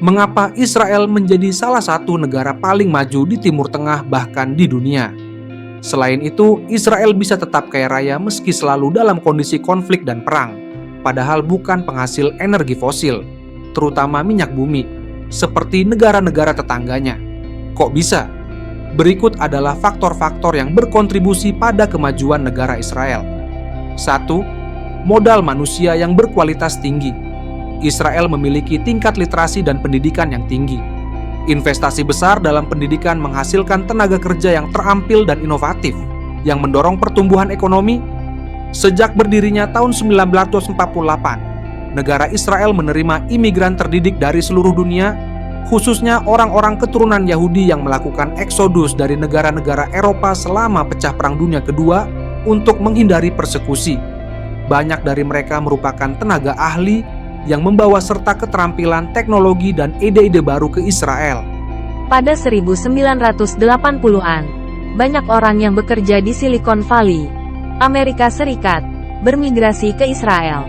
Mengapa Israel menjadi salah satu negara paling maju di Timur Tengah bahkan di dunia? Selain itu, Israel bisa tetap kaya raya meski selalu dalam kondisi konflik dan perang, padahal bukan penghasil energi fosil, terutama minyak bumi, seperti negara-negara tetangganya. Kok bisa? Berikut adalah faktor-faktor yang berkontribusi pada kemajuan negara Israel. 1. Modal manusia yang berkualitas tinggi. Israel memiliki tingkat literasi dan pendidikan yang tinggi. Investasi besar dalam pendidikan menghasilkan tenaga kerja yang terampil dan inovatif, yang mendorong pertumbuhan ekonomi. Sejak berdirinya tahun 1948, negara Israel menerima imigran terdidik dari seluruh dunia, khususnya orang-orang keturunan Yahudi yang melakukan eksodus dari negara-negara Eropa selama pecah Perang Dunia Kedua untuk menghindari persekusi. Banyak dari mereka merupakan tenaga ahli yang membawa serta keterampilan, teknologi, dan ide-ide baru ke Israel. Pada 1980-an, banyak orang yang bekerja di Silicon Valley, Amerika Serikat, bermigrasi ke Israel.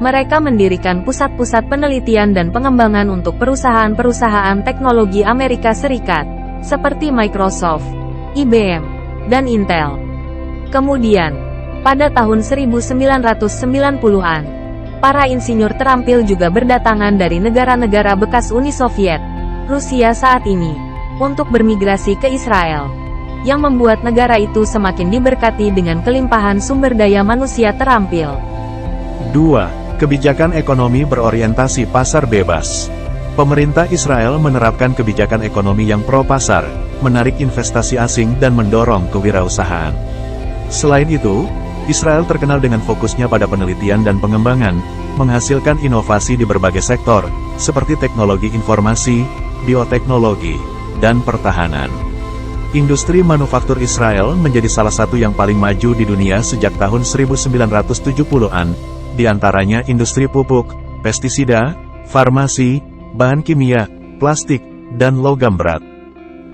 Mereka mendirikan pusat-pusat penelitian dan pengembangan untuk perusahaan-perusahaan teknologi Amerika Serikat, seperti Microsoft, IBM, dan Intel. Kemudian, pada tahun 1990-an, para insinyur terampil juga berdatangan dari negara-negara bekas Uni Soviet, Rusia saat ini, untuk bermigrasi ke Israel, yang membuat negara itu semakin diberkati dengan kelimpahan sumber daya manusia terampil. 2. Kebijakan ekonomi berorientasi pasar bebas. Pemerintah Israel menerapkan kebijakan ekonomi yang pro-pasar, menarik investasi asing dan mendorong kewirausahaan. Selain itu, Israel terkenal dengan fokusnya pada penelitian dan pengembangan, menghasilkan inovasi di berbagai sektor, seperti teknologi informasi, bioteknologi, dan pertahanan. Industri manufaktur Israel menjadi salah satu yang paling maju di dunia sejak tahun 1970-an, di antaranya industri pupuk, pestisida, farmasi, bahan kimia, plastik, dan logam berat.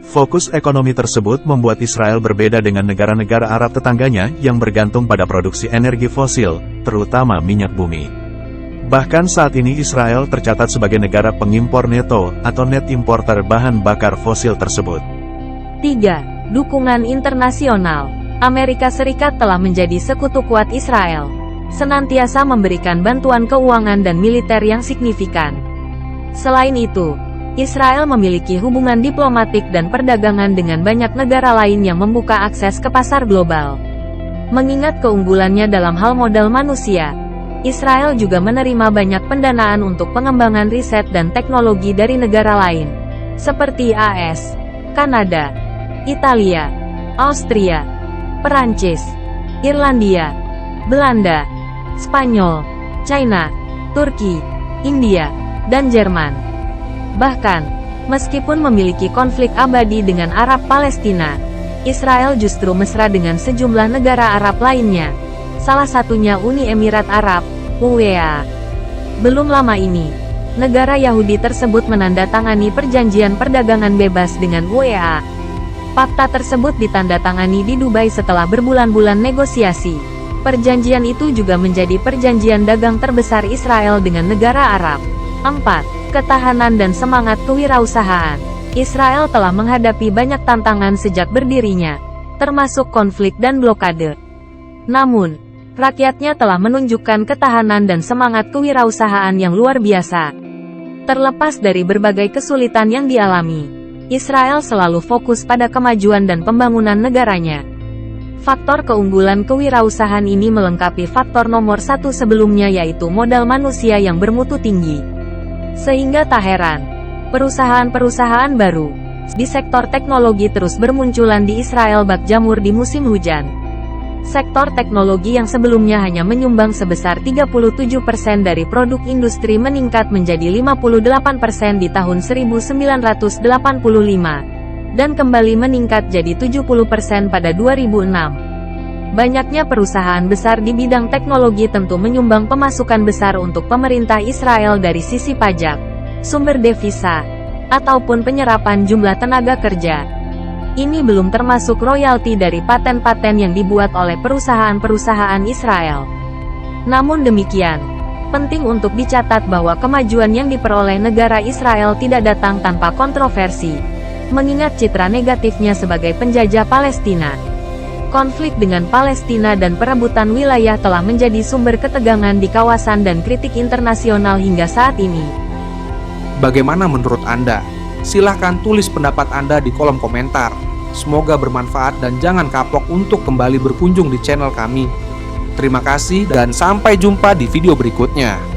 Fokus ekonomi tersebut membuat Israel berbeda dengan negara-negara Arab tetangganya yang bergantung pada produksi energi fosil, terutama minyak bumi. Bahkan saat ini Israel tercatat sebagai negara pengimpor neto atau net importer bahan bakar fosil tersebut. 3. Dukungan internasional. Amerika Serikat telah menjadi sekutu kuat Israel, senantiasa memberikan bantuan keuangan dan militer yang signifikan. Selain itu, Israel memiliki hubungan diplomatik dan perdagangan dengan banyak negara lain yang membuka akses ke pasar global. Mengingat keunggulannya dalam hal modal manusia, Israel juga menerima banyak pendanaan untuk pengembangan riset dan teknologi dari negara lain, seperti AS, Kanada, Italia, Austria, Perancis, Irlandia, Belanda, Spanyol, China, Turki, India, dan Jerman. Bahkan, meskipun memiliki konflik abadi dengan Arab Palestina, Israel justru mesra dengan sejumlah negara Arab lainnya, salah satunya Uni Emirat Arab, UAE. Belum lama ini, negara Yahudi tersebut menandatangani perjanjian perdagangan bebas dengan UAE. Fakta tersebut ditandatangani di Dubai setelah berbulan-bulan negosiasi. Perjanjian itu juga menjadi perjanjian dagang terbesar Israel dengan negara Arab. 4. Ketahanan dan semangat kewirausahaan. Israel telah menghadapi banyak tantangan sejak berdirinya, termasuk konflik dan blokade. Namun, rakyatnya telah menunjukkan ketahanan dan semangat kewirausahaan yang luar biasa. Terlepas dari berbagai kesulitan yang dialami, Israel selalu fokus pada kemajuan dan pembangunan negaranya. Faktor keunggulan kewirausahaan ini melengkapi faktor nomor 1 sebelumnya, yaitu modal manusia yang bermutu tinggi. Sehingga tak heran, perusahaan-perusahaan baru di sektor teknologi terus bermunculan di Israel bak jamur di musim hujan. Sektor teknologi yang sebelumnya hanya menyumbang sebesar 37% dari produk industri meningkat menjadi 58% di tahun 1985, dan kembali meningkat jadi 70% pada 2006. Banyaknya perusahaan besar di bidang teknologi tentu menyumbang pemasukan besar untuk pemerintah Israel dari sisi pajak, sumber devisa, ataupun penyerapan jumlah tenaga kerja. Ini belum termasuk royalti dari paten-paten yang dibuat oleh perusahaan-perusahaan Israel. Namun demikian, Penting untuk dicatat bahwa kemajuan yang diperoleh negara Israel tidak datang tanpa kontroversi, mengingat citra negatifnya sebagai penjajah Palestina. Konflik dengan Palestina dan perebutan wilayah telah menjadi sumber ketegangan di kawasan dan kritik internasional hingga saat ini. Bagaimana menurut Anda? Silahkan tulis pendapat Anda di kolom komentar. Semoga bermanfaat dan jangan kapok untuk kembali berkunjung di channel kami. Terima kasih dan sampai jumpa di video berikutnya.